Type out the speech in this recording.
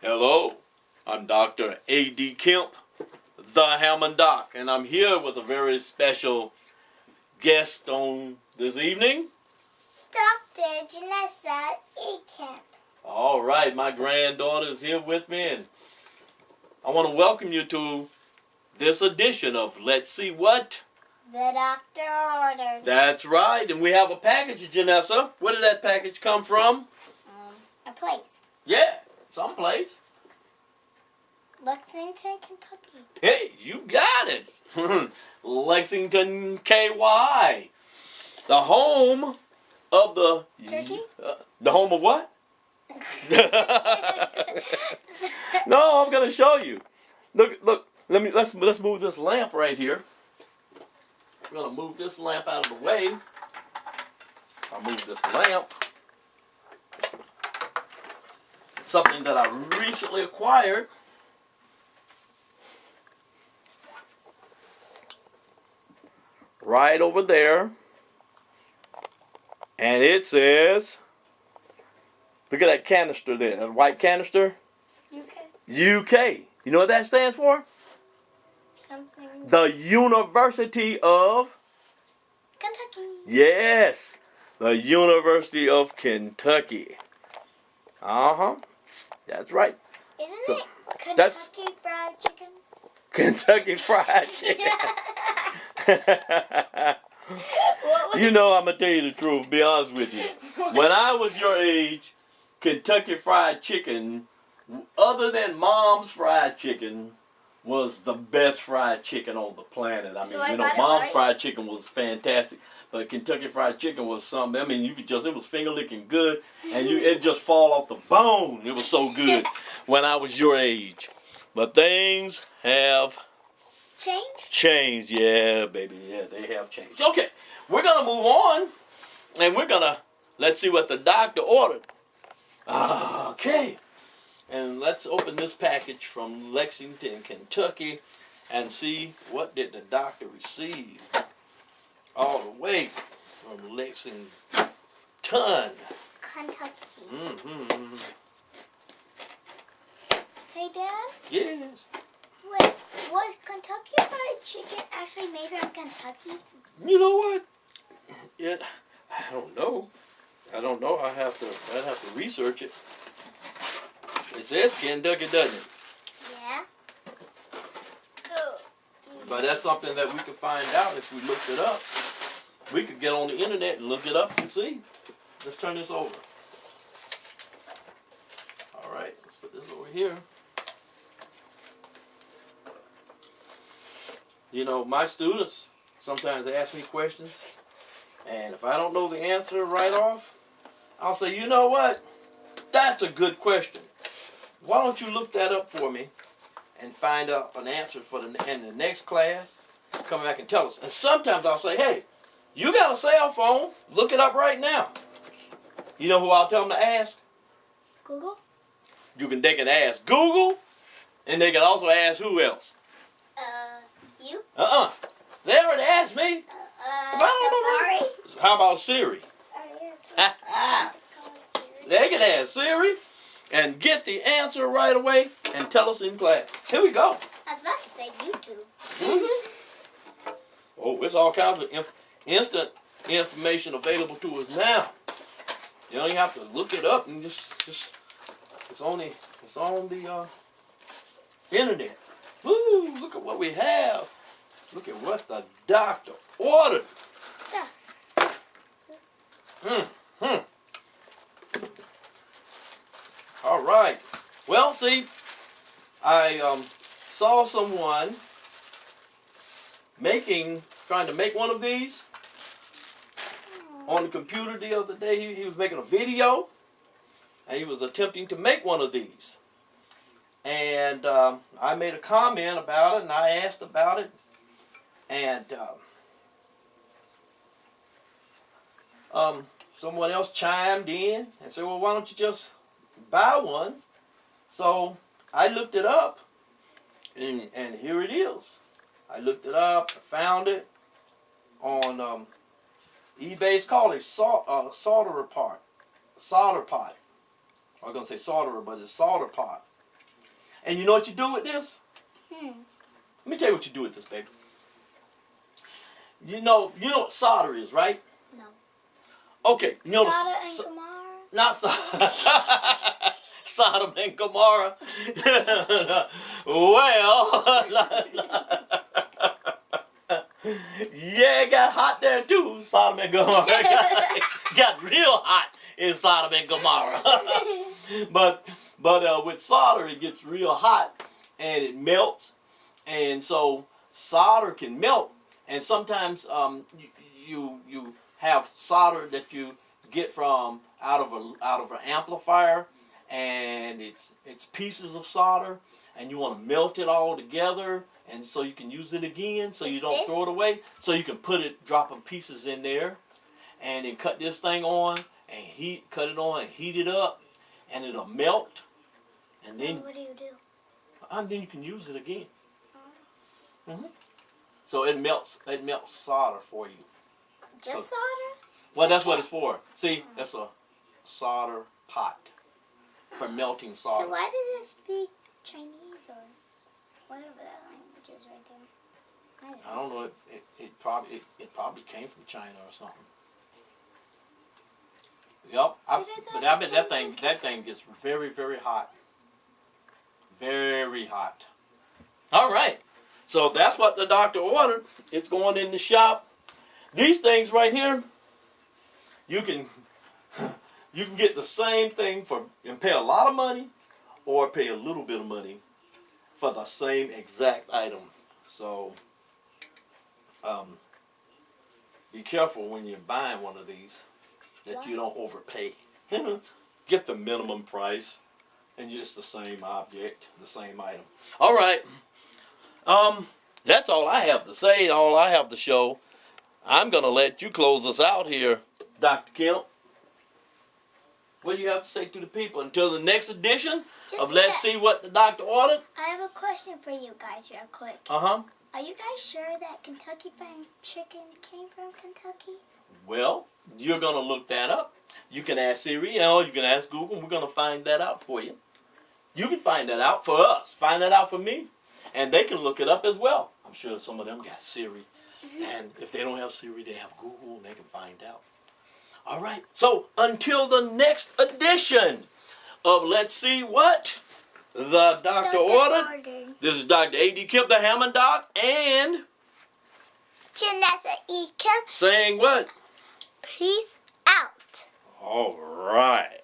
Hello, I'm Dr. A.D. Kemp, the Hammond Doc, and I'm here with a very special guest on this evening. Dr. Janessa E. Kemp. All right, my granddaughter is here with me, and I want to welcome you to this edition of Let's See What The doctor ordered. That's right, and we have a package, Janessa. Where did that package come from? A place. Yeah, someplace. Lexington, Kentucky. Hey, you got it. Lexington, KY. The home of the... Turkey? The home of what? No, I'm going to show you. Look. Let's move this lamp right here. We're going to move this lamp out of the way. I'll move this lamp. It's something that I recently acquired. Right over there. And it says, look at that canister there, that white canister. UK. You know what that stands for? Something. The University of Kentucky. Yes, the University of Kentucky. That's right. Isn't So, it Kentucky that's- Fried Chicken? Kentucky Fried Chicken. What was You know, I'm going to tell you the truth, be honest with you. When I was your age, Kentucky Fried Chicken, other than Mom's Fried Chicken, was the best fried chicken on the planet. I mean, So I you know, got it Mom's right? Fried Chicken was fantastic. But Kentucky Fried Chicken was something. I mean, it was finger licking good, and it just fall off the bone. It was so good when I was your age. But things have Change? yeah, baby. Yeah, they have changed. Okay, we're going to move on, and let's see what the doctor ordered. Okay, and let's open this package from Lexington, Kentucky, and see what did the doctor receive. All the way from Lexington. Kentucky. Mm-hmm. Hey, Dad? Yes. Wait, was Kentucky Fried Chicken actually made from Kentucky? You know what? I don't know. I'd have to research it. It says Kentucky, doesn't it? Yeah. But that's something that we could find out if we looked it up. We could get on the internet and look it up and see. Let's turn this over. All right, let's put this over here. You know, my students sometimes ask me questions, and if I don't know the answer right off, I'll say, you know what? That's a good question. Why don't you look that up for me and find out an answer in the next class? Come back and tell us. And sometimes I'll say, hey, you got a cell phone. Look it up right now. You know who I'll tell them to ask? Google? They can ask Google, and they can also ask who else? You? They already asked me. Safari? How about Siri? They can ask Siri and get the answer right away and tell us in class. Here we go. I was about to say YouTube. Mm-hmm. Oh, there's all kinds of instant information available to us now. You don't even have to look it up and just it's on the internet. Woo! Look at what we have. Look at what the doctor ordered. Stuff. All right. Well, see, I saw someone trying to make one of these on the computer the other day. He was making a video, and he was attempting to make one of these. And I made a comment about it, and I asked about it, and someone else chimed in and said, well, why don't you just buy one? So I looked it up, and here it is. I looked it up, I found it on eBay. It's called a solder pot. I was going to say solderer, but it's solder pot. And you know what you do with this? Hmm. Let me tell you what you do with this, baby. You know what solder is, right? No. Okay. You know Sodom and Gomorrah? not Sodom and Gomorrah. Well, yeah, it got hot there too. Sodom and Gomorrah got real hot in Sodom and Gomorrah. but with solder, it gets real hot and it melts, and so solder can melt. And sometimes you have solder that you get from out of an amplifier, and it's pieces of solder, and you want to melt it all together, and so you can use it again, so you don't throw it away. So you can dropping pieces in there, and then cut this thing on and cut it on and heat it up, and it'll melt, and then What do you do? and then you can use it again. So it melts solder for you. Just solder? Well, that's what it's for. See, that's a solder pot for melting solder. So why does it speak Chinese or whatever that language is right there? I don't know. It probably came from China or something. Yep. But I bet that thing gets very, very hot. Very hot. All right. So that's what the doctor ordered. It's going in the shop. These things right here, you can get the same thing and pay a lot of money, or pay a little bit of money for the same exact item. So be careful when you're buying one of these that you don't overpay. Get the minimum price, and it's the same object, the same item. All right. That's all I have to say, all I have to show. I'm going to let you close us out here, Dr. Kemp. What do you have to say to the people until the next edition of Let's See What the Doctor Ordered? I have a question for you guys real quick. Uh-huh. Are you guys sure that Kentucky Fried Chicken came from Kentucky? Well, you're going to look that up. You can ask Siri or you can ask Google. We're going to find that out for you. You can find that out for us. Find that out for me. And they can look it up as well. I'm sure some of them got Siri. And if they don't have Siri, they have Google, and they can find out. All right. So until the next edition of Let's See What the Doctor Ordered. This is Dr. A.D. Kemp, the Hammond Doc, and Janessa E. Kemp. saying what? Peace out. All right.